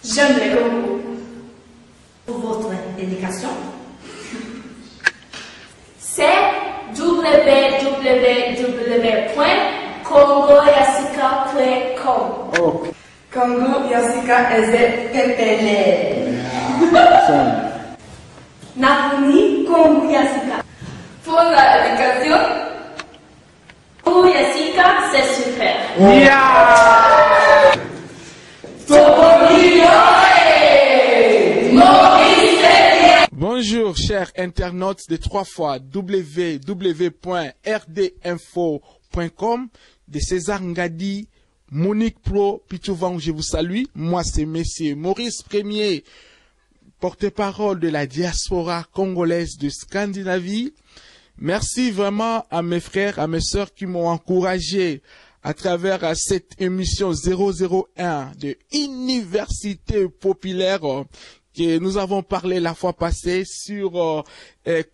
J'aime les Congo. Pour votre éducation, C'est www.congoyasika.com. Oh, Congo Yasika Eze Pepele. Nakuni Congo Yasika. Pour l'éducation, Congo Yasika, c'est super. bonjour, chers internautes de 3 fois www.rdinfo.com de César Ngadi, Monique Pro, Pichouvan, je vous salue. Moi, c'est Monsieur Maurice Premier, porte-parole de la diaspora congolaise de Scandinavie. Merci vraiment à mes frères, à mes sœurs qui m'ont encouragé à travers cette émission 001 de Université Populaire que nous avons parlé la fois passée sur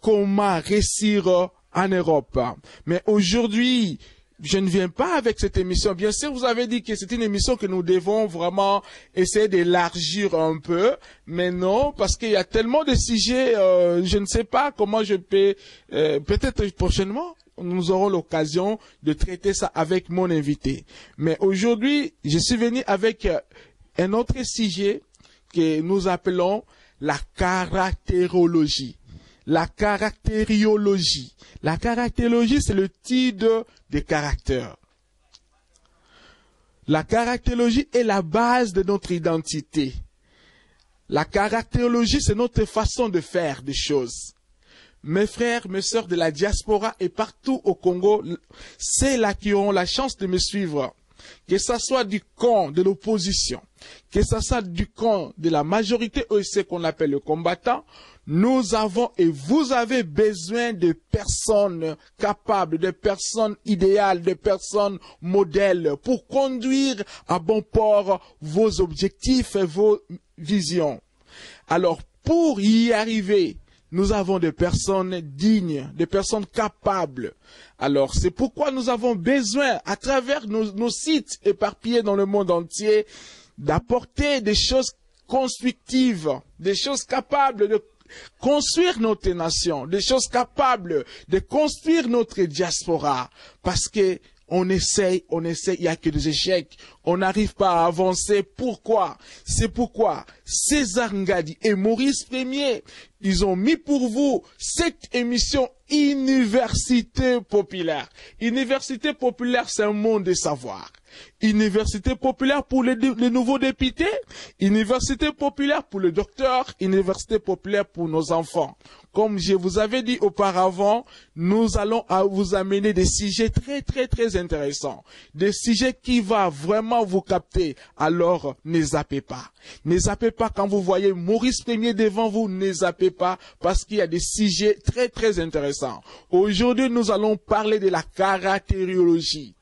comment réussir en Europe. Mais aujourd'hui, je ne viens pas avec cette émission. Bien sûr, vous avez dit que c'est une émission que nous devons vraiment essayer d'élargir un peu. Mais non, parce qu'il y a tellement de sujets, je ne sais pas comment je peux, peut-être prochainement, nous aurons l'occasion de traiter ça avec mon invité. Mais aujourd'hui, je suis venu avec un autre sujet que nous appelons la caractérologie. La caractériologie. La caractériologie, c'est le type de caractère. La caractériologie est la base de notre identité. La caractériologie, c'est notre façon de faire des choses. Mes frères, mes sœurs de la diaspora et partout au Congo, c'est là qui auront la chance de me suivre. Que ça soit du camp de l'opposition, que ça soit du camp de la majorité ou ce qu'on appelle le combattant, nous avons et vous avez besoin de personnes capables, de personnes idéales, de personnes modèles pour conduire à bon port vos objectifs et vos visions. Alors, pour y arriver, nous avons des personnes dignes, des personnes capables. Alors, c'est pourquoi nous avons besoin, à travers nos sites éparpillés dans le monde entier, d'apporter des choses constructives, des choses capables de construire notre nation, des choses capables de construire notre diaspora. Parce que on essaye, il n'y a que des échecs. On n'arrive pas à avancer. Pourquoi? C'est pourquoi César Ngadi et Maurice Premier, ils ont mis pour vous cette émission Université Populaire. Université Populaire, c'est un monde de savoir. Université Populaire pour les nouveaux députés, Université Populaire pour les docteurs, Université Populaire pour nos enfants. Comme je vous avais dit auparavant, nous allons vous amener des sujets très intéressants. Des sujets qui vont vraiment vous capter. Alors, ne zappez pas. Ne zappez pas quand vous voyez Maurice Premier devant vous, ne zappez pas parce qu'il y a des sujets très intéressants. Aujourd'hui, nous allons parler de la caractériologie.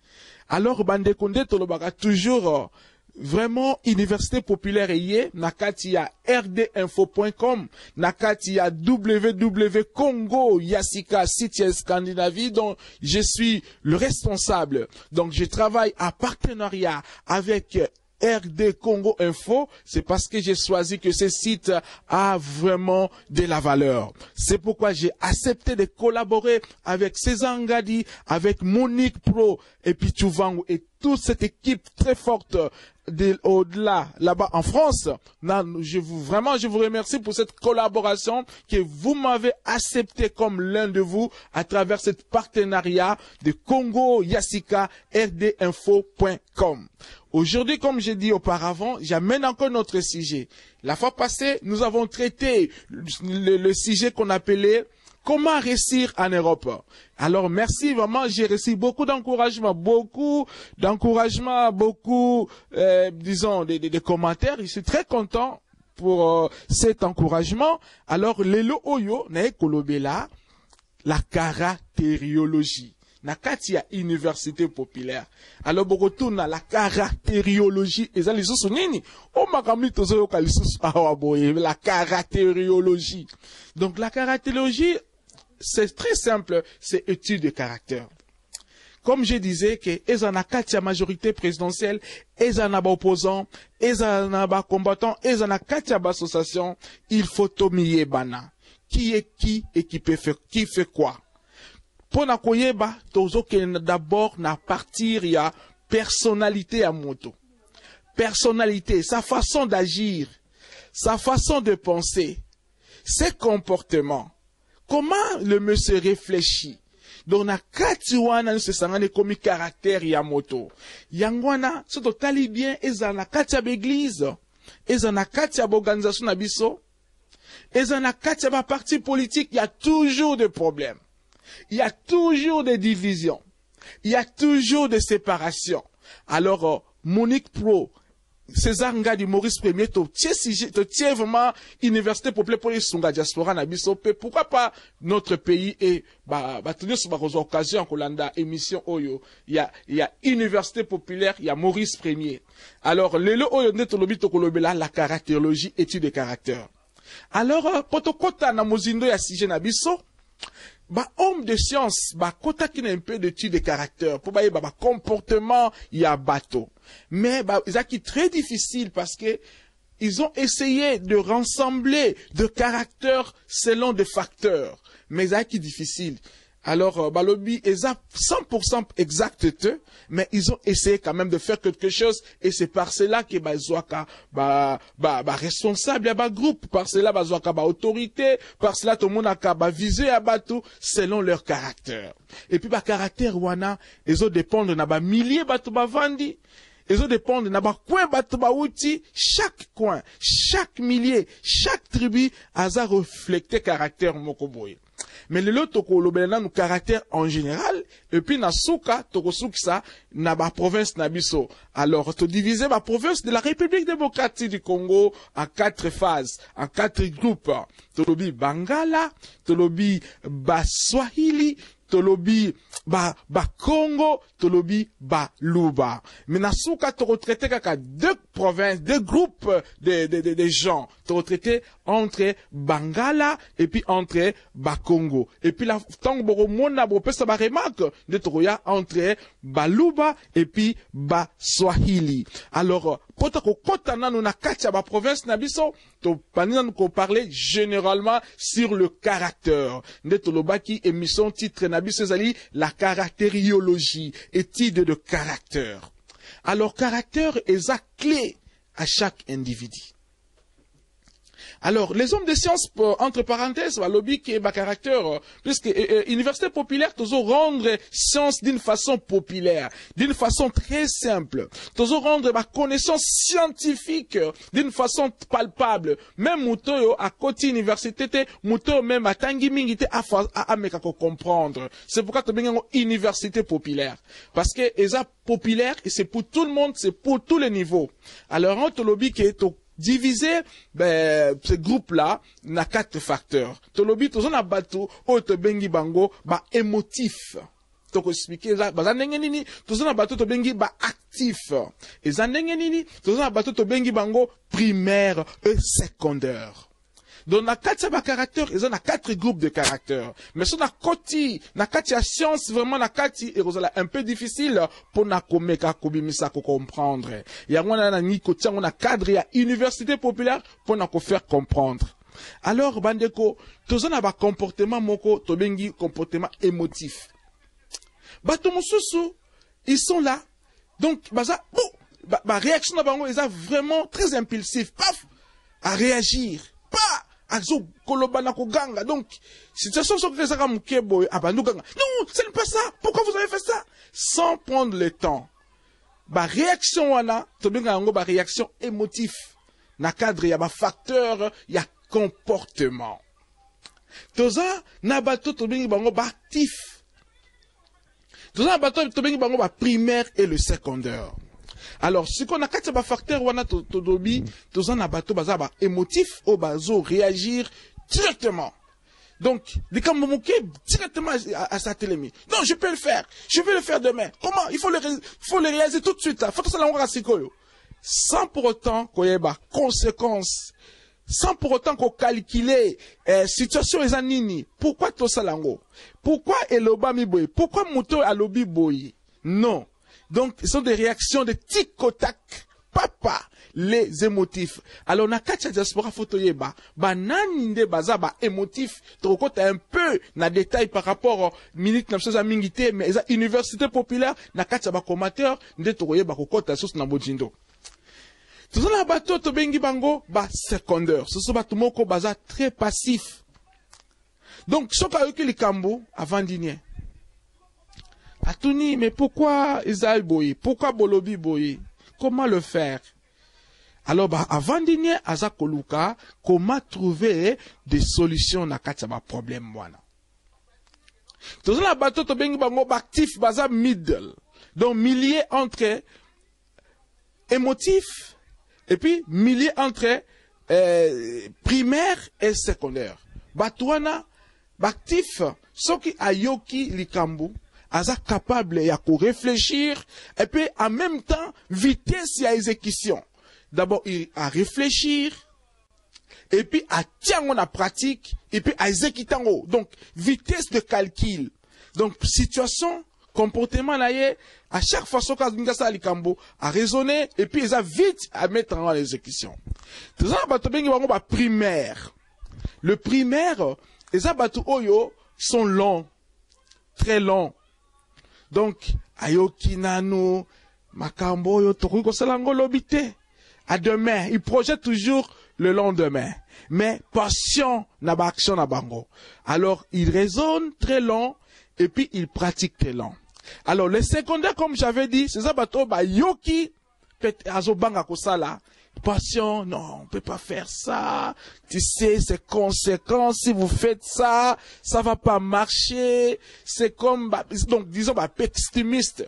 Alors, Bande Konde Tolobaka, toujours vraiment Université Populaire Eye, nakati ya rdinfo.com, nakati ya www.congo yasika site Scandinavie, dont je suis le responsable. Donc, je travaille en partenariat avec RD Congo Info, c'est parce que j'ai choisi que ce site a vraiment de la valeur. C'est pourquoi j'ai accepté de collaborer avec César Ngadi, avec Monique Pro et Pichouvan et toute cette équipe très forte au-delà, là-bas en France. Je vous remercie pour cette collaboration que vous m'avez accepté comme l'un de vous à travers cette partenariat de Congo Yasika rdinfo.com. Aujourd'hui, comme j'ai dit auparavant, j'amène encore notre sujet. La fois passée, nous avons traité le sujet qu'on appelait comment réussir en Europe. Alors, merci vraiment, j'ai reçu beaucoup d'encouragement, disons, des commentaires. Je suis très content pour cet encouragement. Alors, lelo oyo, na ekolobela, la caractériologie. Nakati ya Université Populaire. Alors, bokotuna la caractériologie. Eza lisusu nini? O makamli tozo yoka lisusu awaboye. La caractériologie. Donc, la caractériologie, c'est très simple. C'est étude de caractère. comme je disais, que ezanakati ya majorité présidentielle, ezanaba opposant, ezanaba combattant, ezanakati ya association, il faut tomiye bana. Qui est qui et qui fait quoi? Pour na koyeba, tozo ke d'abord na partir ya personnalité à moto. Personnalité, sa façon d'agir, sa façon de penser, ses comportements. Comment le monsieur réfléchit? Donc na kati wana se sangane komi caractère ya moto. Yangwana soto tali bien eza na kati ya l'église, eza na kati ya organisation na biso, eza na kati ya ba parti politique, il y a toujours des problèmes. Il y a toujours des divisions. Il y a toujours des séparations. Alors Monique Pro, César Ngadi, Maurice Premier, to tiens vraiment université populaire pour les Sunga diaspora na biso. Pourquoi pas notre pays et tenir sur ma occasion en Kolanda émission Oyo. Il y a université populaire, il y a Maurice Premier. Alors lelo Oyo netolobi tokolobela la caractérologie, étude des caractères. Alors potokota na mozindo ya sujet na biso. Homme de science, kota qui n'a un peu d'étude de caractère, pour comportement, il y a bateau. Mais, c'est très difficile parce que ils ont essayé de rassembler de caractères selon des facteurs. Mais c'est difficile. Alors, balobi, ils ont 100% exactitude, mais ils ont essayé quand même de faire quelque chose, et c'est par cela que bazoaka, responsable à groupe, par cela bazoaka autorité, par cela tout le monde a visé à bateau selon leur caractère. Et puis caractère wana, ils ont dépendre na milliers bateau vandi. Ils ont dépendre na coin bateau outi, chaque coin, chaque millier, chaque tribu a reflété caractère mokoboy. Mais le lot toko lobelana nous caractère en général, et puis na souka toko souksa na ba province na biso. Alors to diviser ma province de la République démocratique du Congo en 4 phases, en 4 groupes. Tolobi Bangala, tolobi Baswahili, tolobi Congo, tolobi Luba. Mais na souka to retraité kaka 2 provinces, 2 groupes de gens. To retraité entre Bangala et puis entre Congo. Et puis la tango mona bo pesa ba remarque de toya entre Luba et puis Swahili. Alors potako kota nanu na kati ba province na biso to panina ko parler généralement sur le caractère. De tolobaki émission titre na biso zali la caractériologie, étude de caractère. Alors caractère est la clé à chaque individu. Alors, les hommes de sciences, entre parenthèses, lobby qui est caractère, puisque université populaire, toujours rendre science d'une façon populaire, d'une façon très simple, toujours rendre ma connaissance scientifique d'une façon palpable. Même mouto à côté université, mouto même à tangi mingité à meka comprendre. C'est pourquoi tu bien université populaire, parce que esa populaire et c'est pour tout le monde, c'est pour tous les niveaux. Alors, entre lobby qui est diviser ce groupe-là na 4 facteurs. Tolobi tozo na bato o to bengi bango émotif. Toko expliquer ça bazandenge nini tozo na bato to bengi actif. Ezandenge nini tozo na bato to bengi bango primaire et secondaire. Donc na 4 caractères, ils ont 4 groupes de caractères. Mais sur na koti science vraiment na kati et un peu difficile pour na komeka kobimisa ko comprendre. Ya ngwana na ni koti on a cadre ya université populaire pour na ko faire comprendre. Alors bandeko, tozo na comportement moko to bengi comportement émotif. Bato mosusu, ils sont là. Donc réaction na bango, ils sont vraiment très impulsif, paf, à réagir. Pas donc, situation sur que ça non, ce n'est pas ça. Pourquoi vous avez fait ça? Sans prendre le temps. Réaction wana, to benga ngo réaction émotif. Na cadre ya facteur, ya comportement. Toza na bato to bengi bango actif. Toza na bato to bengi bango primaire et le secondaire. Alors, ce qu'on a quatre facteurs, wana todobi, tozan na bato baza émotif, au bazo réagir directement. Donc, des cas directement à sa télémie. Non, je peux le faire. Je vais le faire demain. Comment? Il faut le réaliser tout de suite, là. Faut que ça l'envoie sans pour autant qu'on ait des conséquences. Sans pour autant qu'on calcule, situation est nini. Pourquoi tout ça lango? Pourquoi eloba mi boy? Pourquoi moto alobi boy? Non. Donc, ce sont des réactions de tic-au-tac. Papa, les émotifs. Alors, na katia diaspora photoyeba, ba naninde baza ba émotif, trokota un peu na détail par rapport au minute na chose mingité, mais eza université populaire, na katia ba commentaire, nde troyeba kokota sos na bojindo. Tout ça bato to bengi bango, ba secondaire. Ce sont bato moko baza très passif. Donc, soka yoki likambo, avant dîner. Atuni, mais pourquoi Isaïe boy? Pourquoi Bolobi boy? Comment le faire? Alors, avant dîner, aza koluka, comment trouver des solutions na katsaba problème wana? Tout ça, bateau to bengi bango actif, baza middle. Donc, milieu entre émotif, et puis milieu entre primaire et secondaire. Batouana, actif, soki ayoki likambu, aza capable ya ko réfléchir, et puis en même temps, vitesse ya exécution. D'abord, à réfléchir, et puis à tiens la pratique, et puis à exécuter en haut. Donc, vitesse de calcul. Donc, situation, comportement là, à chaque fois, so ça likambo, à raisonner, et puis ils a vite à mettre en l'exécution. Tout ça, primaire. Le primaire, les abatu oyo sont longs, très longs. Donc, ayoki nano, makambo yo tokuko salango lobite. À demain, il projette toujours le lendemain. Mais passion na ba action na bango. Alors, il raisonne très long et puis il pratique très long. Alors, les secondaires, comme j'avais dit, c'est ça bato ba yoki azobanga kosala. Passion, non, on peut pas faire ça. Tu sais, c'est conséquent. Si vous faites ça, ça va pas marcher. C'est comme, donc, disons, pessimiste.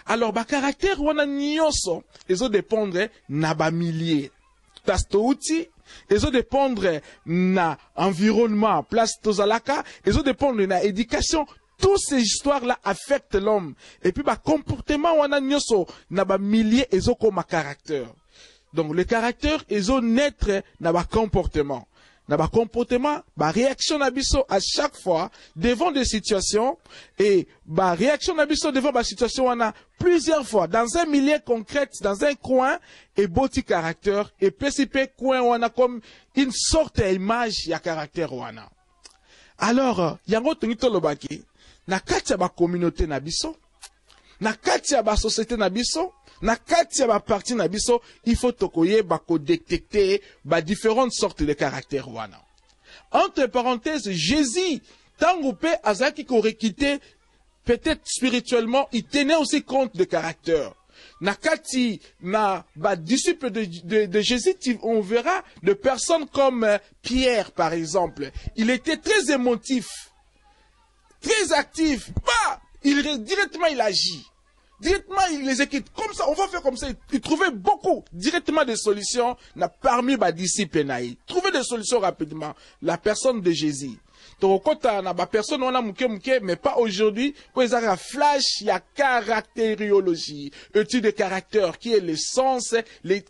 Alors, caractère, wana nyonso, ils ont dépendre na millier. Tastouti, ils ont dépendre na environnement, place tozalaka, ils ont dépendre na éducation. Toutes ces histoires-là affectent l'homme. Et puis, comportement, wana nyonso, na millier, ils ont comme caractère. Donc, le caractère, ils ont naître dans le comportement. Dans le comportement, réaction d'abisso à chaque fois devant des situations et réaction d'abisso devant des situations, on a plusieurs fois dans un milieu concret, dans un coin et boti caractère et principal coin on a comme une sorte d'image ya caractère on a. Alors, yango tungito lobaki na kati ya ba communauté na biso, na kati ya ba société na biso. Na kati ya ba parti na biso, il faut tokoye ko détecter différentes sortes de caractères wana. Entre parenthèses, Jésus, tango pe azaki ko quitté, peut-être spirituellement, il tenait aussi compte de caractère. Na kati na disciples de Jésus, on verra de personnes comme Pierre par exemple. Il était très émotif, très actif. Directement il agit. Directement, il les équipe. Comme ça, on va faire comme ça. Il trouvait beaucoup, directement des solutions, parmi les disciples. Trouver des solutions rapidement. La personne de Jésus. Donc, quand on a personne, on a mouké, mais pas aujourd'hui. Pour les avoir flash, il y a caractériologie. Étude de caractère, qui est l'essence,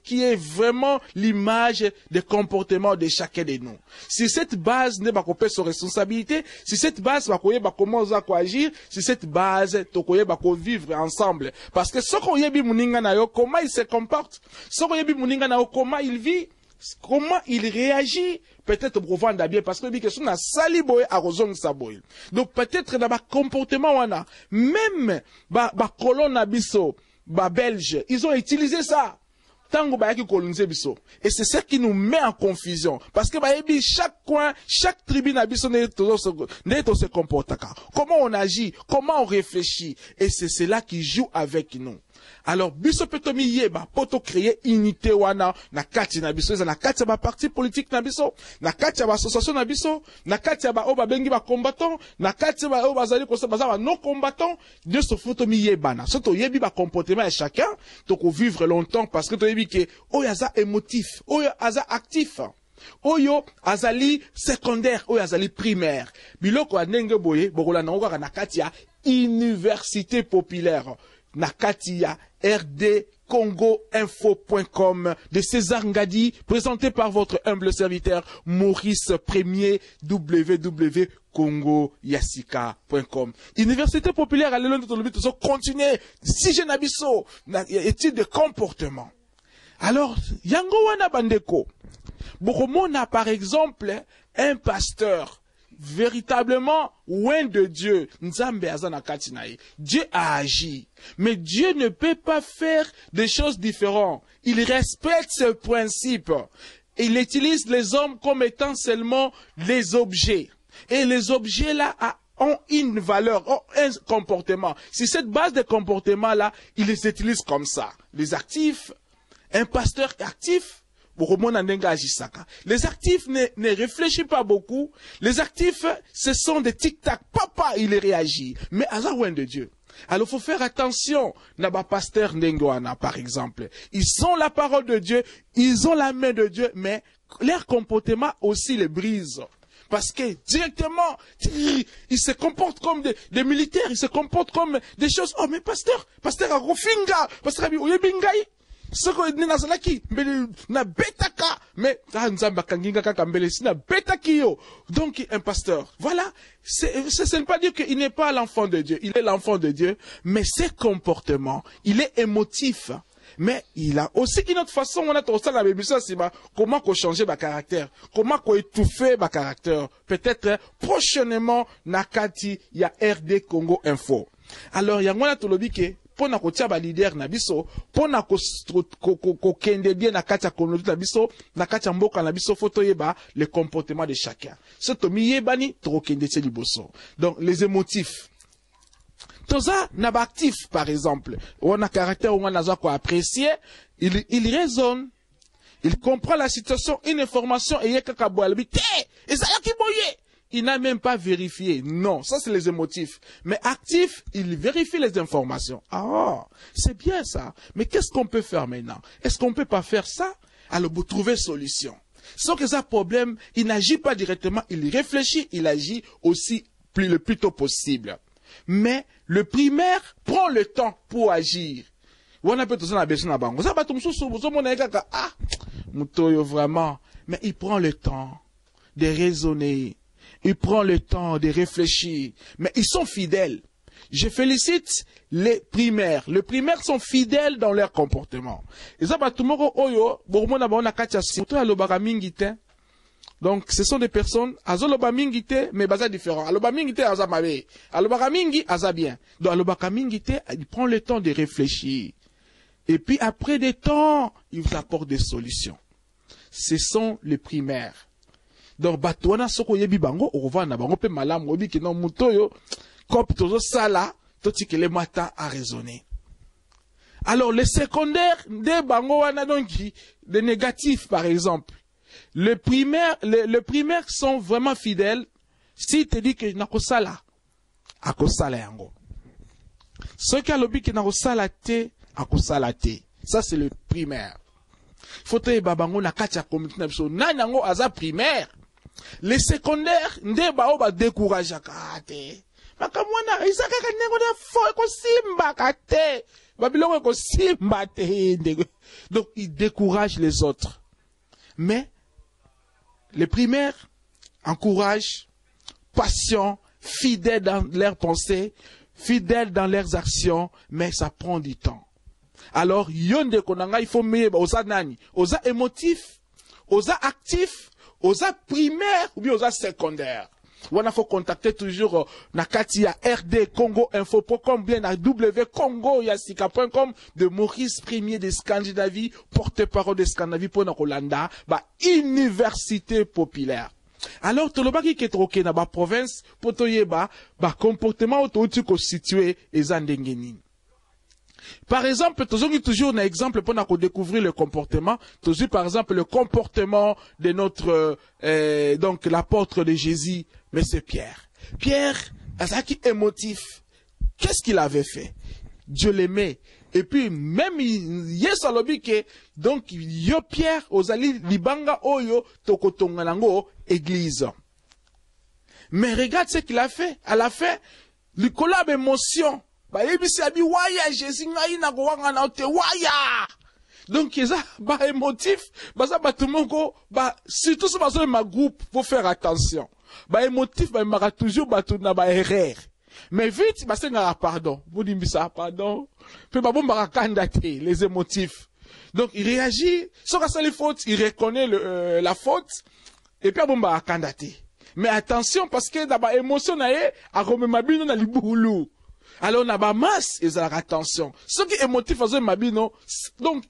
qui est vraiment l'image des comportements de chacun de nous. Si cette base n'est pas coupée sur responsabilité, si cette base va comment on va agir, si cette base, tokoye va vivre ensemble. Parce que ce qu'on y a muninga na yo, comment il se comporte, ce qu'on y a muninga na yo, comment il vit, comment il réagit, peut-être pour vendre bien, parce que dit que son a sali boy à rozong sa boy. Donc peut-être dans le comportement on a, même colonne abisso, belge, ils ont utilisé ça. Tango ba yaki coloniser biso. Et c'est ça qui nous met en confusion. Parce que chaque coin, chaque tribu na biso n'est se comporte. Comment on agit, comment on réfléchit. Et c'est cela qui joue avec nous. Alors, biso petomi yeba, poto créer unité wana, na kati na biso, na kati ba parti politique na biso, na kati ba association na biso, na kati ba oba bengi ba combattant, na kati ba oba zali kosa ba non combattant, de ce photomi yeba na. Soto yebi ba comportement à chacun, toko vivre longtemps parce que to yebi ke, oyo aza émotif, oyo aza actif. Oyo azali secondaire, oyo azali primaire. Biloko anenge boye, bokola na oka na kati ya université populaire. Na kati ya RD congoinfo.com de César Ngadi, présenté par votre humble serviteur Maurice Premier, www.congoyasika.com. Université populaire à l'éloignement de Tolobi, tout ça, continuer, si je n'abisso, étude de comportement. Alors, yango wana bandeko, bokomona par exemple, un pasteur, véritablement loin de Dieu. Dieu a agi. Mais Dieu ne peut pas faire des choses différentes. Il respecte ce principe. Il utilise les hommes comme étant seulement les objets. Et les objets là ont une valeur, ont un comportement. C'est cette base de comportement là, il les utilise comme ça. Les actifs, un pasteur actif, les actifs ne réfléchissent pas beaucoup. Les actifs, ce sont des tic-tac. Papa, il réagit. Mais à la loin de Dieu. Alors, il faut faire attention. Naba pasteur Ndengoana, par exemple. Ils ont la parole de Dieu. Ils ont la main de Dieu. Mais leur comportement aussi les brise. Parce que directement, ils se comportent comme des militaires. Ils se comportent comme des choses. Oh, mais pasteur Agofinga, pasteur Oyebingai. Ce qu'on dit dans la qui, na betaka, mais nzamba kanginga kaka mbele si na betaki yo. Donc un pasteur, voilà, ça ne veut pas dire qu'il n'est pas l'enfant de Dieu. Il est l'enfant de Dieu, mais ses comportements, il est émotif. Mais il a aussi une autre façon, on a tout ça dans la Bible, comment qu'on changer ma caractère, comment qu'on étouffer ma caractère. Peut-être prochainement, Nakati, il y a RD Congo Info. Alors, il y a moi tout le bique. Pour na kotia ba leader na biso, pour na ko kende bien na katia communauté na biso, na katia mboka na biso photo yeba le comportement de chacun. Ce to mi yebani to kende tse liboso. Donc les émotifs. Toza na ba actif par exemple, on a caractère on a za ko apprécier, il raisonne, il comprend la situation, une information et yeka boalbi té, et ça ki boye. Il n'a même pas vérifié. Non, ça c'est les émotifs. Mais actif, il vérifie les informations. Ah, c'est bien ça. Mais qu'est-ce qu'on peut faire maintenant? Est-ce qu'on peut pas faire ça? Alors, vous trouvez solution. Sans que ça problème, il n'agit pas directement, il réfléchit, il agit aussi le plus tôt possible. Mais le primaire prend le temps pour agir. On a besoin de bango. Ça va vraiment. Mais il prend le temps de raisonner. Il prend le temps de réfléchir. Mais ils sont fidèles. Je félicite les primaires. Les primaires sont fidèles dans leur comportement. Donc, ce sont des personnes, azoloba mingite, mais baza différent. Aloba mingite, aza mabe. Aloba mingi, aza bien. Donc, aloba mingite, il prend le temps de réfléchir. Et puis, après des temps, il vous apporte des solutions. Ce sont les primaires. Donc, batouana soko yebi bango, au revoir na bango pe malam, obi ki non mutoyo, kop tozo sala, toti ke le mata a raisonner. Alors, les secondaires, des bango wana donc, des négatifs, par exemple. Les primaires sont vraiment fidèles, si te dit que nako sala, ako sala yango. Ceux qui a l'obi ki nako sala te, ako sala te. Ça, c'est le primaire. Faut te babango na katia communauté na biso, nanango aza primaire. Les secondaires, nde bao ba découragea kate. Makamwana, isaka kanengo na fo ko simba kate. Babilongo ko simba te. Donc, ils découragent les autres. Mais, les primaires encouragent, patients, fidèles dans leurs pensées, fidèles dans leurs actions, mais ça prend du temps. Alors, yonde konanga, il faut mieux, osa nani, osa émotif, osa actif, osa primaire ou bien osa secondaire. On a faut contacter toujours Nakati à RD Congo Info.com bien à www.congoyasika.com de Maurice Premier de Scandinavie, porte-parole de Scandinavie pour Nakolanda, université populaire. Alors, tout le monde qui est troqué dans la province, pour toyeba, comportement autour constitué et zandengeni. Par exemple, toujours un exemple pour nous découvrir le comportement. Toujours, par exemple, le comportement de notre, donc, l'apôtre de Jésus, mais c'est Pierre. Pierre, qui émotif. Qu'est-ce qu'il avait fait? Dieu l'aimait. Et puis, même, donc, yo Pierre, ozali, libanga oyo, tokotonganango, église. Mais regarde ce qu'il a fait. À la fin, le collab émotion. Ba yebisi abi waya Jésus ngai na kowanga na te waya. Donc ils ba émotif, baza batumoko ba surtout ce bazo ma groupe faut faire attention. Ba émotif ba mara toujours batu na ba erreur. Mais vite ba senga pardon. Vous dites ça pardon. Puis ba bomba kandate les émotifs. Donc il réagit, sur les fautes, il reconnaît la faute et puis bomba kandate. Mais attention parce que dans ba émotion na ye a rememabino na libulu. Alors on a ba masse et ça attention. Ce qui est émotif faisant mabino donc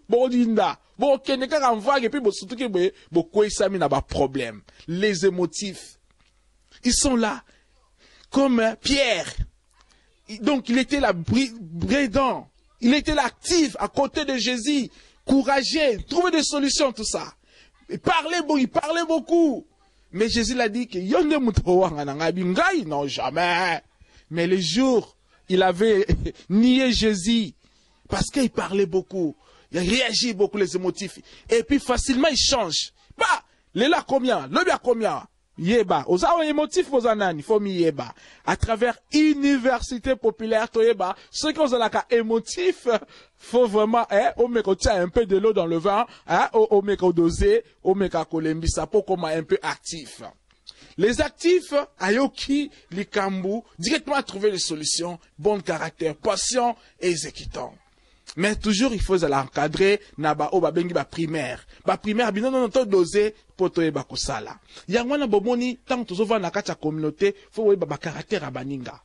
bodinda bon keneka renvoie et puis bon surtout que bon quoi ça mi na ba problème. Les émotifs ils sont là comme Pierre. Donc il était là bredant, il était là actif à côté de Jésus, courageux, trouver des solutions tout ça. Il parlait beaucoup. Mais Jésus l'a dit que yonde mutowa nga bingai non jamais. Mais le jour, il avait nié Jésus parce qu'il parlait beaucoup. Il réagit beaucoup les émotifs. Et puis facilement, il change. Bah, là combien? Le bien combien? Yeba. Aux émotifs, aux anani, faut mi yeba. À travers université populaire, to yeba. Ceux qui ont la émotif, faut vraiment, au mec, tient un peu de l'eau dans le vin, au mec, dosé, au mec, kolembi, ça peut comme un peu actif. Les actifs, ayoki, likambu, directement trouver les solutions, bon caractère, patient et exécutant. Mais toujours, il faut l'encadrer, naba o babengi ba primaire. Ba primaire, non, dosé, poto ba kosala. Yangwana bomoni, tant que tu na kacha communauté, faut ba caractère à baninga.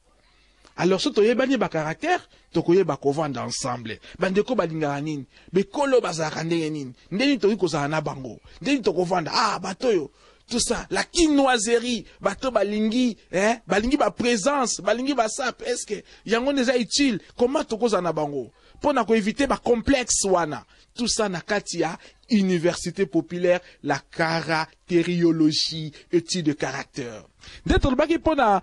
Alors, si tu as ba caractère, tu as ba kovanda ensemble. Bandeko balinga nini, bekolo bazarande nini, ndeni to kozana na bango, ndeni to kovanda, batoyo. Tout ça, la quinoiserie, bato balingi, balingi ba présence, balingi ba sap, est-ce que yango déjà utile, comment to koza na bango? Pour na ko éviter ba complexe wana. Tout ça na katia, université populaire, la caractériologie, étude de caractère. D'être le baki pour na,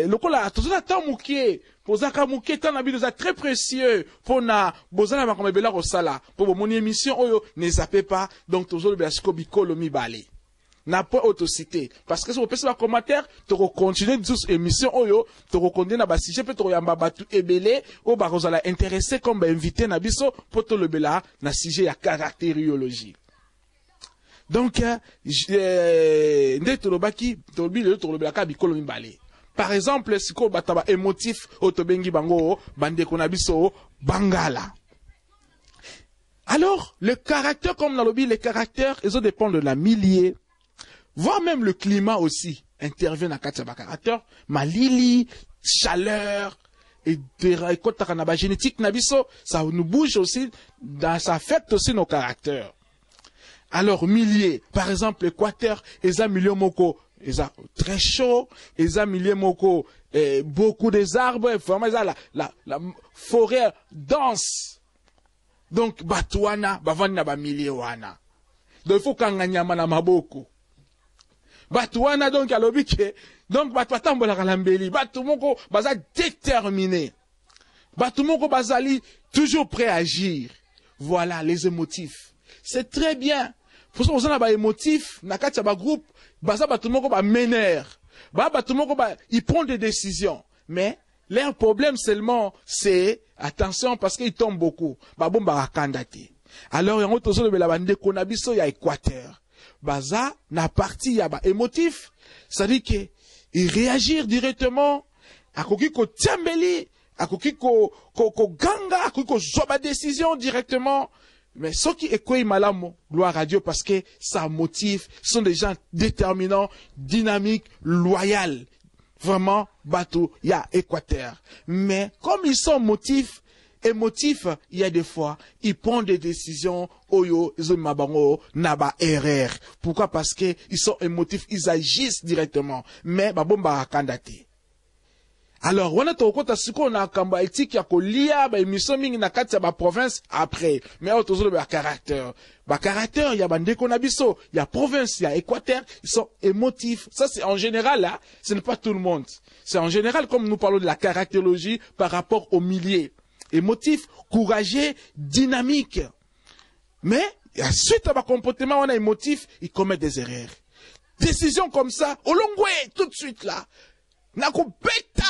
lokola, tout ça tant mouké, pour zaka mouké, tant nabi de très précieux, pour na, bozana ma comme bela rosala, pour mon émission, oyo, ne zappez pas, donc toujours le belasco bikolo mi balé. N'a pas autocité. Parce que si vous faites un commentaire, tu vas continuer toute émission, tu vas continuer à sujet, peut-être yamba batu ebele, ou bah, vous allez intéresser comme invité na biso, pour tout le bela, na sujet à caractériologie. Donc, par exemple, si vous bataba émotif, otobengi bango, bande konabiso, bangala. Alors, le caractère, comme dans le les caractères, ils dépendent de la milieu. Voire même le climat aussi intervient dans le caractère. Malili, chaleur, et de génétique, ça nous bouge aussi, ça affecte aussi nos caractères. Alors, milieu, par exemple, l'équateur, ils ont milieu moko, ils ont très chaud, ils ont milieu moko, beaucoup des arbres, vraiment, ils ont la forêt dense. Donc, batouana, bavana ba milieu wana. Donc, il faut qu'on gagne na maboko. Batouana donc à l'obike, donc batouatambola kalambeli, batumoko baza déterminé, batumoko bazali toujours prêt à agir. Voilà les émotifs. C'est très bien. Pour ça, on a ba émotif, nakati ba groupe, baza batumoko ba mener, batumoko ba, ils prennent des décisions. Mais leur problème seulement, c'est attention parce qu'ils tombent beaucoup. Ba bon ba kandate. Alors on a toujours la bande konabiso ya Équateur. Baza na partie yaba émotif, ça dit que il réagir directement à koki ko tiambeli, à koki ko ganga, à koki ko zoba décision directement. Mais ce qui est quoi malamo, gloire à Dieu parce que ça motive, sont des gens déterminants, dynamiques, loyaux. Vraiment bateau ya Équateur. Mais comme ils sont émotifs, il y a des fois, ils prennent des décisions, oyo, ils ont mabango, naba erreur. Pourquoi? Parce que ils sont émotifs, ils agissent directement. Mais, babomba kandate. Alors, on a tout compte à ce qu'on a kamba éthique, ya ko lia, ba émission mingi na kati ya ba province après. Mais, on toujours ba caractère. Ba caractère, il y a bande konabiso, il y a province, il y a Équateur, ils sont émotifs. Ça, c'est en général, là, ce n'est pas tout le monde. C'est en général, comme nous parlons de la caractérologie par rapport au milieu. Émotif, courageux, dynamique. Mais, suite à ma comportement, on a émotif, il commet des erreurs. Décision comme ça, au long tout de suite là. Nako beta.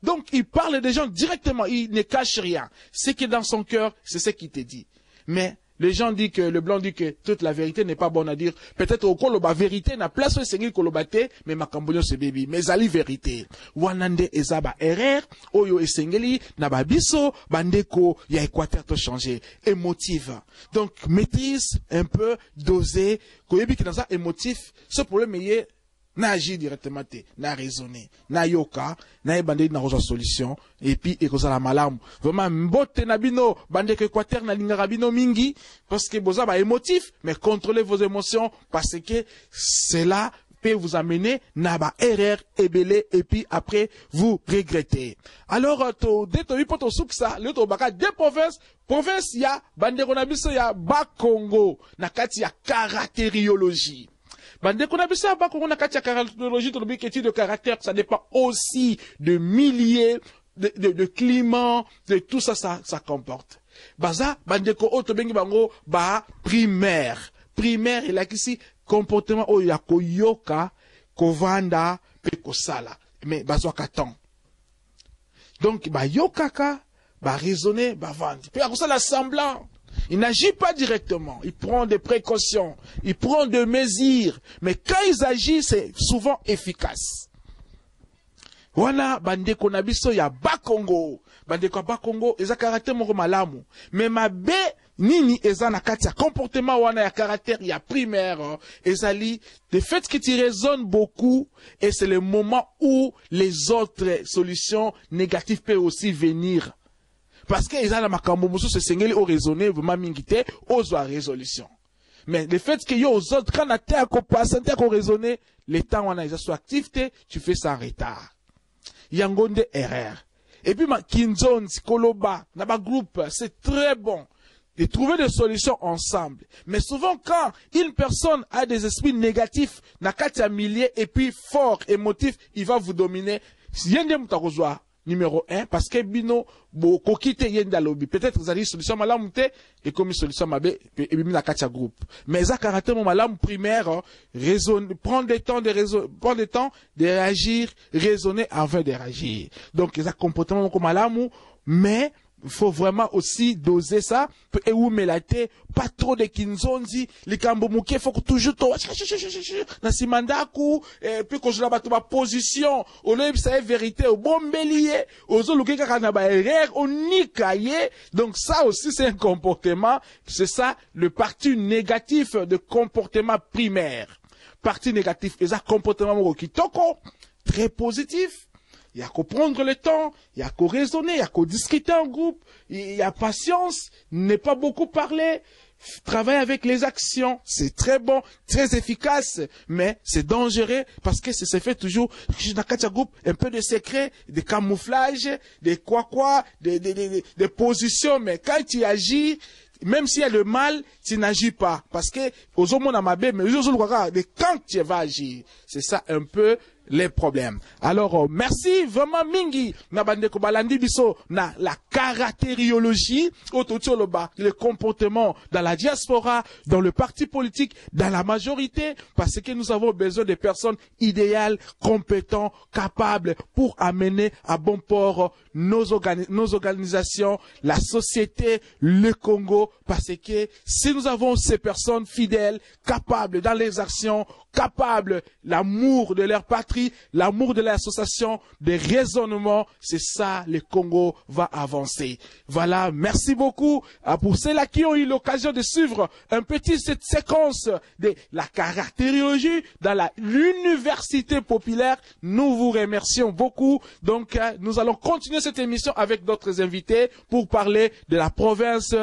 Donc, il parle des gens directement. Il ne cache rien. Ce qui est dans son cœur, c'est ce qu'il te dit. Mais, les gens disent que, le blanc dit que toute la vérité n'est pas bonne à dire. Peut-être au koloba vérité na place au sengil kolobate, mais ma kambonyo se baby. Mais ali vérité. Wanande ezaba erreur, oyo esengeli, na babiso, bandeko, ya équateur to changer. Émotive. Donc, maîtrise, un peu, doser, koyebi ki dans ça émotif, ce problème est, na agir directement te, na raisonner, na yoka, na ebande na rejoindre solution, et puis ekoza la malamu. Vraiment mbote na bino, bande ke équateur na lingara bino mingi, parce que boza ba émotif, mais contrôlez vos émotions, parce que cela peut vous amener na ba erreur ebele, et puis après vous regrettez. Alors to de to ipoto souksa, le to baka de province ya bande konabiso ya ba Congo, na kati ya caractériologie. Bande qu'on a vu ça, qu'on a caractérologie, de caractère, ça dépend aussi de milliers, de climat, de tout ça, ça comporte. Baza, bande ko auto bengi bango, ba primaire. Primaire, il a ici, comportement, oh, ya ko yoka, ko vanda, pe ko sala. Mais, bazo katan. Donc, ba yokaka, ba raisonner, ba vendre. Puis, à ça, l'assemblant. Il n'agit pas directement, il prend des précautions, il prend des mesures, mais quand ils agissent, c'est souvent efficace. Voilà, bande konabiso ya Bakongo. Bande ko Bakongo, eza caractère moko malamu. Mais mabe nini eza na kati ya comportement wana ya caractère ya primaire, ezali, de fait que tu raisonnes beaucoup, et c'est le moment où les autres solutions négatives peuvent aussi venir. Parce que ils ont la makambo musu se sengeli au raisonner vraiment mingite aux résolution. Mais le fait que yo aux autres quand la terre ko passe terre ko raisonner les temps on a déjà soit activité tu fais ça en retard. Yangonde erreur. Et puis ma kinzon koloba na ba groupe c'est très bon de trouver des solutions ensemble. Mais souvent quand une personne a des esprits négatifs na katia millier et puis fort émotif il va vous dominer. Yende mutakozwa numéro 1, parce que bino, bo, kokite yenda lobby. Peut-être que vous avez solution malamute, et comme solution mabe, et bimi na katia groupe. Mais ça, caractère mon malam primaire, prendre le temps de réagir, raisonner avant de réagir. Donc, ça comportement comme malamu, mais, il faut vraiment aussi doser ça, et où melate, pas trop de kinzonzi, les kambomouké, faut que toujours to, na simandaku, et puis quand je la ma position, au lieu de ça vérité, au bon bélier, aux autres, le kaka na ba erreur, au nikaye, donc ça aussi c'est un comportement, c'est ça, le parti négatif de comportement primaire. Parti négatif, et ça comportement kitoko, très positif. Il y a qu'à prendre le temps, il y a qu'à raisonner, il y a qu'à discuter en groupe, il y a patience, ne pas beaucoup parler, travailler avec les actions, c'est très bon, très efficace, mais c'est dangereux parce que ça se fait toujours, dans un groupe, un peu de secret, de camouflage, de des positions, mais quand tu agis, même s'il y a le mal, tu n'agis pas. Parce que, aux hommes, on a ma bête, mais quand tu vas agir, c'est ça un peu les problèmes. Alors, merci vraiment mingi na bande ko balandi biso na la caractériologie le comportement dans la diaspora, dans le parti politique, dans la majorité, parce que nous avons besoin de personnes idéales, compétentes, capables pour amener à bon port nos organisations, la société, le Congo, parce que si nous avons ces personnes fidèles, capables dans les actions, capables l'amour de leur patrie, l'amour de l'association, des raisonnements, c'est ça, le Congo va avancer. Voilà, merci beaucoup pour ceux-là qui ont eu l'occasion de suivre un petit cette séquence de la caractériologie dans l'université populaire. Nous vous remercions beaucoup. Donc, nous allons continuer cette émission avec d'autres invités pour parler de la province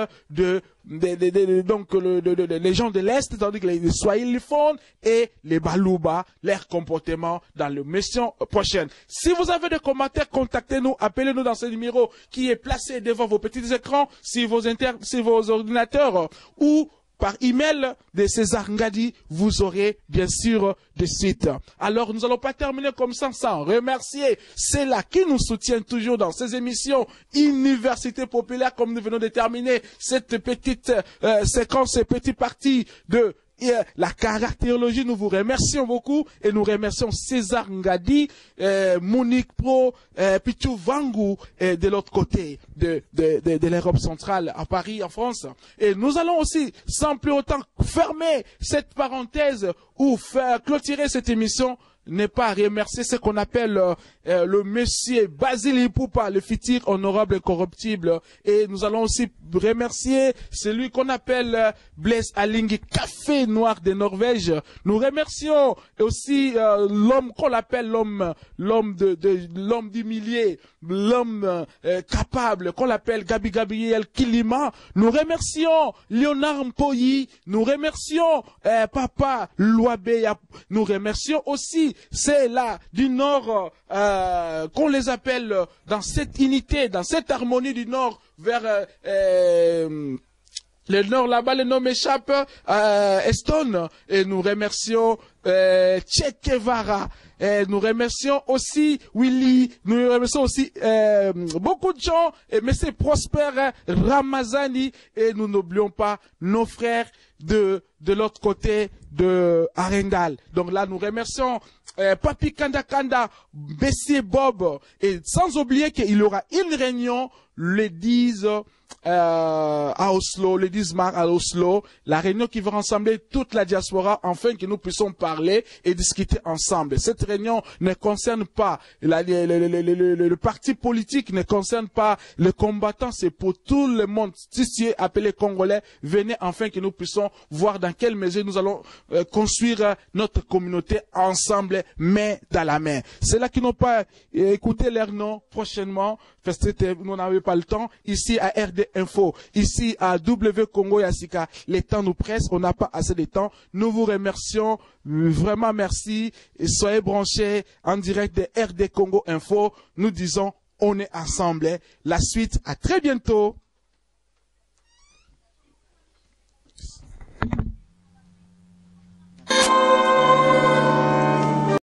donc les gens de l'Est, tandis que les Swahiliphones et les Baluba, leur comportement dans l'émission prochaine. Si vous avez des commentaires, contactez-nous, appelez-nous dans ce numéro qui est placé devant vos petits écrans, si vos ordinateurs, ou par email de César Ngadi, vous aurez bien sûr de suite. Alors nous n'allons pas terminer comme ça sans remercier ceux-là qui nous soutiennent toujours dans ces émissions Université Populaire, comme nous venons de terminer cette petite séquence, cette petite partie de la caractérologie, nous vous remercions beaucoup et nous remercions César Ngadi, Monique Pro, Pichou Vangou de l'autre côté de l'Europe centrale à Paris, en France. Et nous allons aussi, sans plus autant fermer cette parenthèse ou faire clôturer cette émission, n'est pas remercier ce qu'on appelle le monsieur Basile Ipoupa, le futur honorable et corruptible. Et nous allons aussi remercier celui qu'on appelle Blaise Alinghi, café noir de Norvège. Nous remercions aussi l'homme qu'on appelle l'homme du millier, l'homme capable qu'on appelle Gabriel Kilima. Nous remercions Léonard Mpoyi. Nous remercions Papa Louabé. Nous remercions aussi c'est là du Nord qu'on les appelle dans cette unité, dans cette harmonie du Nord vers le Nord là-bas, le nom m'échappe, Eston, et nous remercions Che Guevara. Et nous remercions aussi Willy, nous remercions aussi beaucoup de gens, et M. Prosper Ramazani, et nous n'oublions pas nos frères de l'autre côté de Arendal. Donc là, nous remercions Papi Kanda Kanda, Bessie Bob, et sans oublier qu'il y aura une réunion le 10 à Oslo, le 10 mars à Oslo, la réunion qui va rassembler toute la diaspora afin que nous puissions parler et discuter ensemble. Cette réunion ne concerne pas le parti politique, ne concerne pas le combattant, c'est pour tout le monde. Si tu es appelé Congolais, venez afin que nous puissions voir dans quelle mesure nous allons construire notre communauté ensemble, main dans la main. Ceux-là qui n'ont pas écouté leur nom prochainement, parce que nous n'avons pas le temps, ici à RD Info, ici à W Congo Yassika, les temps nous pressent, on n'a pas assez de temps. Nous vous remercions, vraiment merci, et soyez branchés en direct de RD Congo Info. Nous disons, on est ensemble. La suite, à très bientôt.